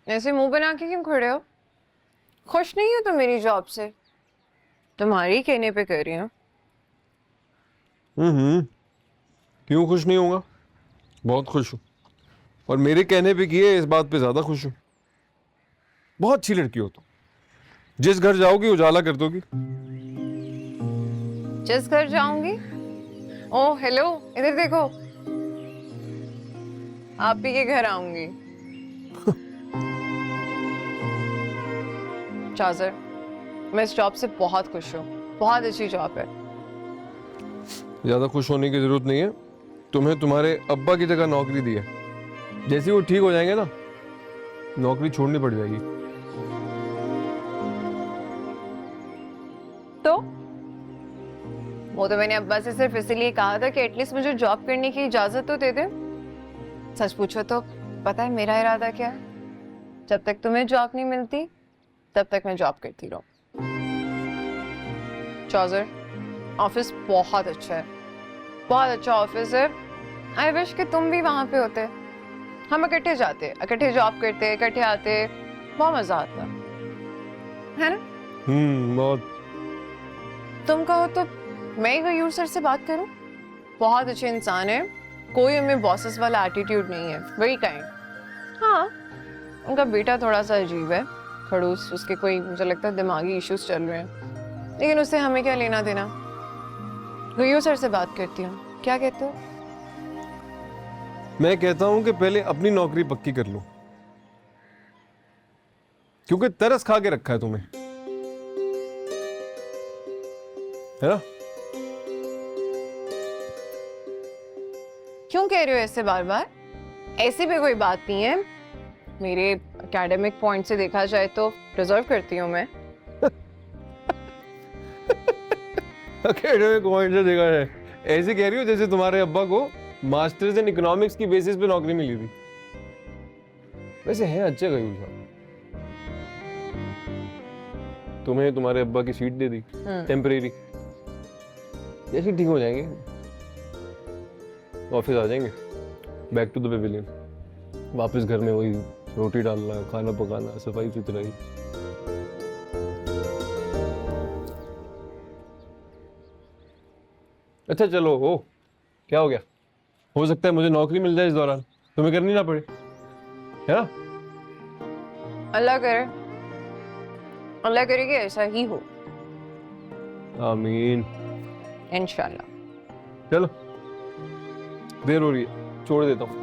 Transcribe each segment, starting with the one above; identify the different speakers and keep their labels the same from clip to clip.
Speaker 1: ऐसे मुंह बना के क्यों खड़े हो? खुश नहीं हो तुम मेरी जॉब से? तुम्हारी कहने पे कर रही हूँ।
Speaker 2: क्यों खुश नहीं होगा? बहुत खुश हूँ। और मेरे कहने पे किए इस बात पे ज्यादा खुश हूँ। बहुत अच्छी लड़की हो तुम। जिस घर जाओगी उजाला कर दोगी।
Speaker 1: जिस घर जाऊंगी। ओ हेलो, इधर देखो। आप ही के घर आऊंगी। चाजर, मैं इस जॉब से बहुत खुश हूँ। बहुत अच्छी जॉब है।
Speaker 2: ज्यादा खुश होने की जरूरत नहीं है। तुम्हें तुम्हारे अब्बा की जगह नौकरी दी है। जैसे ही वो ठीक हो जाएंगे ना, नौकरी छोड़नी पड़ जाएगी।
Speaker 1: तो वो तो मैंने अब्बा से सिर्फ इसीलिए कहा था कि एटलीस्ट मुझे जॉब करने की इजाजत तो दे दे। सच पूछो तो पता है मेरा इरादा क्या है? जब तक तुम्हें जॉब नहीं मिलती तब तक मैं जॉब करती रहूं। चार्जर, ऑफिस बहुत अच्छा है। बहुत अच्छा ऑफिस है। आई विश कि तुम भी वहां पे होते। हम इकट्ठे जाते, इकट्ठे जॉब करते, इकट्ठे आते। बहुत मजा आता है ना?
Speaker 2: बहुत।
Speaker 1: तुम कहो तो मैं ही गयूर सर से बात करूं। बहुत अच्छे इंसान है। कोई उनमें बॉसेस वाला एटीट्यूड नहीं है। Very kind. हाँ, उनका बेटा थोड़ा सा अजीब है, खड़ूस। उसके कोई मुझे लगता है दिमागी इश्यूज चल रहे हैं, लेकिन उससे हमें क्या लेना देना। गयूर सर से बात करती हूँ। क्या कहते हो?
Speaker 2: मैं कहता हूं कि पहले अपनी नौकरी पक्की कर लो, क्योंकि तरस खा के रखा है तुम्हें, है ना?
Speaker 1: क्यों कह रहे हो ऐसे बार बार? ऐसी भी कोई बात नहीं है। मेरे एकेडमिक पॉइंट से देखा जाए तो डिजर्व करती हूँ मैं।
Speaker 2: एकेडमिक पॉइंट से देखा है, ऐसे कह रही हो जैसे तुम्हारे अब्बा को मास्टर्स इन इकोनॉमिक्स की बेसिस पे नौकरी मिली थी। वैसे है अच्छे गयूर साहब। तुम्हें तुम्हारे अब्बा की सीट दे दी टेम्परेरी। जैसे ठीक हो जाएंगे ऑफिस आ जाएंगे, बैक टू द पेविलियन। वापस घर में वही रोटी डालना, खाना पकाना, सफाई सुथराई। अच्छा चलो, हो क्या हो गया? हो सकता है मुझे नौकरी मिल जाए इस दौरान, तुम्हें करनी ना पड़े, है ना?
Speaker 1: अल्लाह करे, अल्लाह करे कि ऐसा ही हो।
Speaker 2: आमीन।
Speaker 1: इंशाल्लाह।
Speaker 2: चलो, देर हो रही है, छोड़ देता हूँ।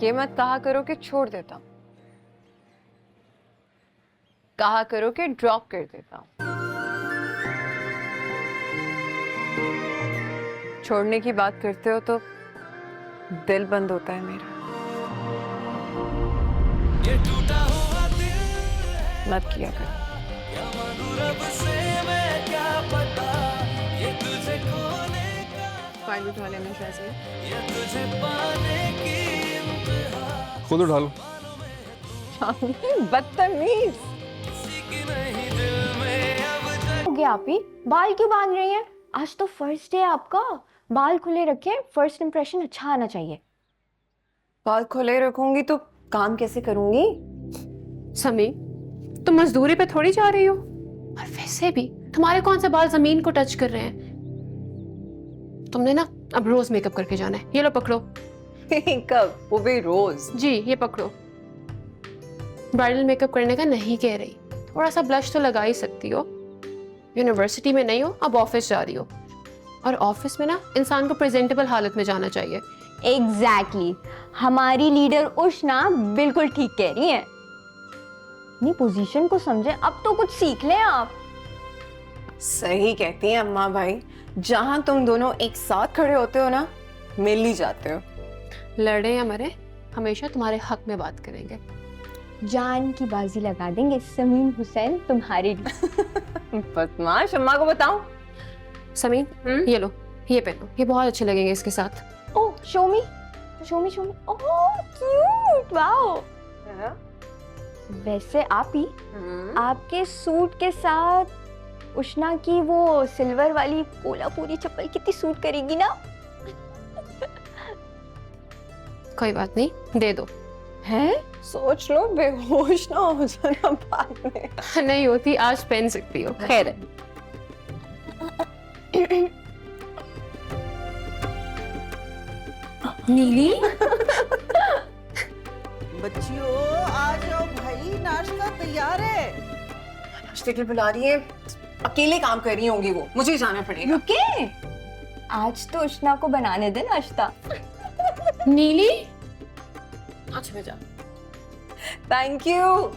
Speaker 1: ये मत कहा करो कि छोड़ देता हूं। कहा करो कि ड्रॉप कर देता हूं। छोड़ने की बात करते हो तो दिल बंद होता है मेरा।
Speaker 3: ये टूटा हुआ दिल
Speaker 1: मत किया करो।
Speaker 3: क्या मांगू रब से मैं, क्या पता ये तुझे खोने का,
Speaker 1: फाइल उठा लेना शायद।
Speaker 3: ये तुझे पाने की इंतहा,
Speaker 2: खुद उठा लो।
Speaker 1: बदतमीज।
Speaker 3: किसी की नहीं दिल में अब तक।
Speaker 4: हो गया आप ही? बाल क्यों बांध रही हैं? आज तो फर्स्ट डे आपका। बाल खुले रखें, फर्स्ट इंप्रेशन अच्छा आना चाहिए।
Speaker 1: बाल खुले रखूंगी तो काम कैसे करूंगी?
Speaker 5: समी, तुम मजदूरी पे थोड़ी जा रही हो। और वैसे भी तुम्हारे कौन से बाल जमीन को टच कर रहे हैं? तुमने ना अब रोज मेकअप करके जाना है। ये लो पकड़ो।
Speaker 1: कब? वो भी रोज?
Speaker 5: जी ये पकड़ो। ब्राइडल मेकअप करने का नहीं कह रही, थोड़ा सा ब्लश तो लगा ही सकती हो। यूनिवर्सिटी में नहीं हो, अब ऑफिस जा रही हो, और ऑफिस में ना इंसान को प्रेजेंटेबल हालत में जाना चाहिए।
Speaker 4: एग्जैक्टली हमारी लीडर उष्णा बिल्कुल ठीक कह रही हैं। अपनी पोजीशन को समझे, अब तो कुछ सीख लें आप।
Speaker 1: सही कहती हैं अम्मा भाई। जहां तुम दोनों एक साथ खड़े होते हो ना, मिल ही जाते हो।
Speaker 5: लड़े या मरे, हमेशा तुम्हारे हक में बात करेंगे।
Speaker 4: जान की बाजी लगा देंगे समीम हुसैन तुम्हारे लिए।
Speaker 1: बदमाश। अम्मा को बताऊं?
Speaker 5: समीन, ये लो, ये पहनो, ये बहुत अच्छे लगेंगे इसके साथ।
Speaker 4: ओह शोमी, शोमी शोमी, ओह क्यूट, वाओ। वैसे आप ही, आपके सूट के साथ उष्णा की वो सिल्वर वाली कोल्हापुरी चप्पल कितनी सूट करेगी ना?
Speaker 5: कोई बात नहीं, दे दो।
Speaker 1: हैं? सोच लो, बेहोश ना हो जाना बाद में।
Speaker 5: नहीं होती, आज पहन सकती हो। खैर है। नीली,
Speaker 6: बच्चियों आ जाओ भाई, नाश्ता तैयार है।
Speaker 1: नाश्ते के लिए बुला रही है, अकेले काम कर रही होंगी वो, मुझे जाना पड़ेगा।
Speaker 4: रुके, आज तो उष्णा को बनाने दे नाश्ता।
Speaker 5: नीली,
Speaker 1: अच्छा बेटा, थैंक यू।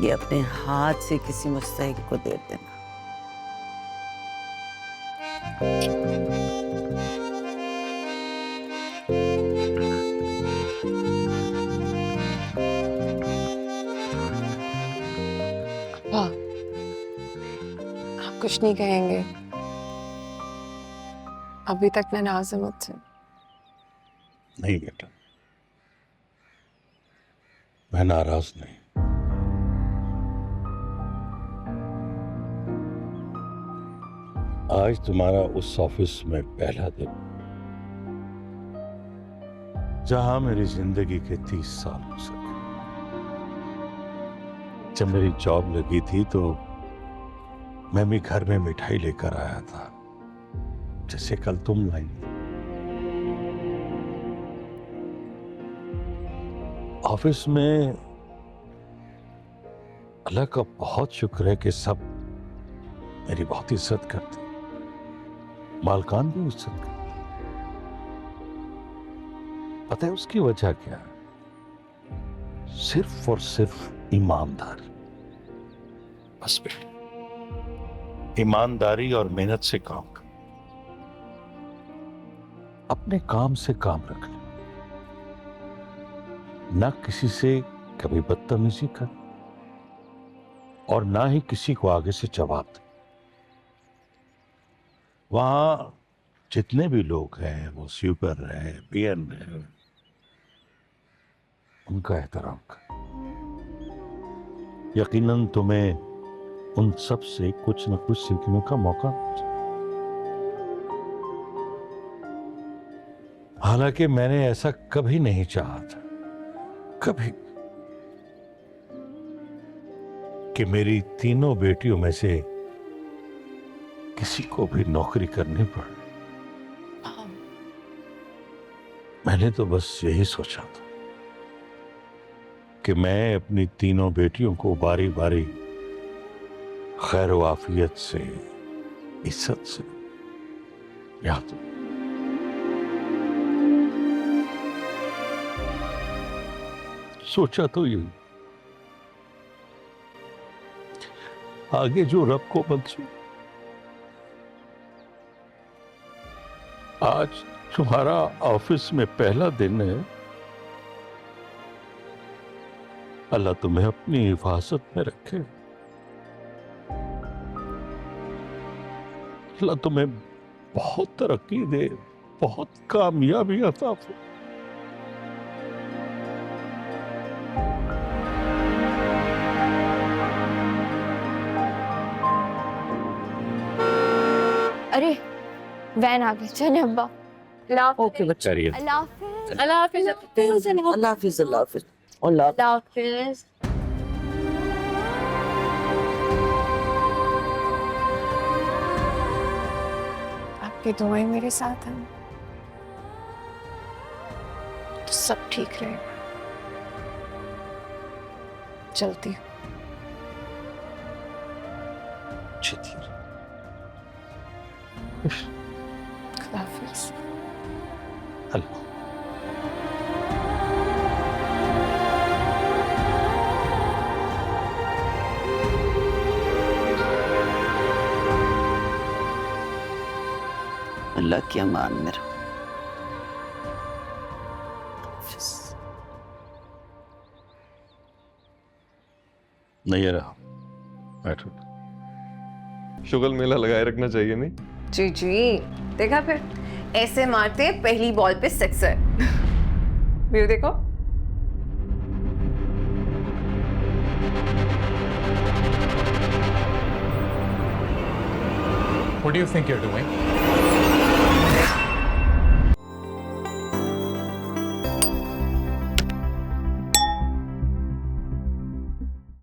Speaker 6: ये अपने हाथ से किसी मुस्तहिक को दे देना।
Speaker 1: वाह, आप कुछ नहीं कहेंगे? अभी तक नाराज है मुझसे?
Speaker 7: नहीं बेटा, मैं नाराज नहीं। आज तुम्हारा उस ऑफिस में पहला दिन, जहां मेरी जिंदगी के 30 साल हो सके। जब मेरी जॉब लगी थी तो मैं भी घर में मिठाई लेकर आया था, जैसे कल तुम लाई। ऑफिस में अल्लाह का बहुत शुक्र है कि सब मेरी बहुत इज्जत करते, मालकान भी इज्जत करते। पता है उसकी वजह क्या है? सिर्फ और सिर्फ ईमानदारी। बस बेटा, ईमानदारी और मेहनत से काम कर, अपने काम से काम रख ले, ना किसी से कभी बदतमीजी कर और ना ही किसी को आगे से जवाब दे। वहां जितने भी लोग हैं, वो स्वीपर है, पीएन है, उनका एहतराम कर। यकीनन तुम्हें उन सब से कुछ न कुछ सीखने का मौका मिलेगा। हालांकि मैंने ऐसा कभी नहीं चाहा था, कभी, कि मेरी तीनों बेटियों में से किसी को भी नौकरी करनी पड़े। मैंने तो बस यही सोचा था कि मैं अपनी तीनों बेटियों को बारी बारी खैर व आफियत से, इज्जत से याद दूं। सोचा तो यही, आगे जो रब को मंजूर। आज तुम्हारा ऑफिस में पहला दिन है, अल्लाह तुम्हें अपनी हिफाजत में रखे, अल्लाह तुम्हें बहुत तरक्की दे, बहुत कामयाबी अता फरमाए।
Speaker 4: अरे वैन आ गई, चले अब्बा।
Speaker 6: ओके बच्चा,
Speaker 4: अल्लाह हाफिज।
Speaker 5: अल्लाह हाफिज।
Speaker 6: अल्लाह हाफिज, अल्लाह हाफिज, अल्लाह
Speaker 4: हाफिज।
Speaker 1: आपकी दुआएं मेरे साथ हैं तो सब ठीक रहेगा। चलती हूँ। खुदा हाफिज।
Speaker 7: अल्लाह।
Speaker 6: अल्लाह की अमान में रहो।
Speaker 7: नहीं रहा, बैठो।
Speaker 2: शुगल मेला लगाए रखना चाहिए नहीं?
Speaker 1: जी जी, देखा फिर, ऐसे मारते पहली बॉल पे सिक्सर। व्यू देखो,
Speaker 8: What do you think you're doing?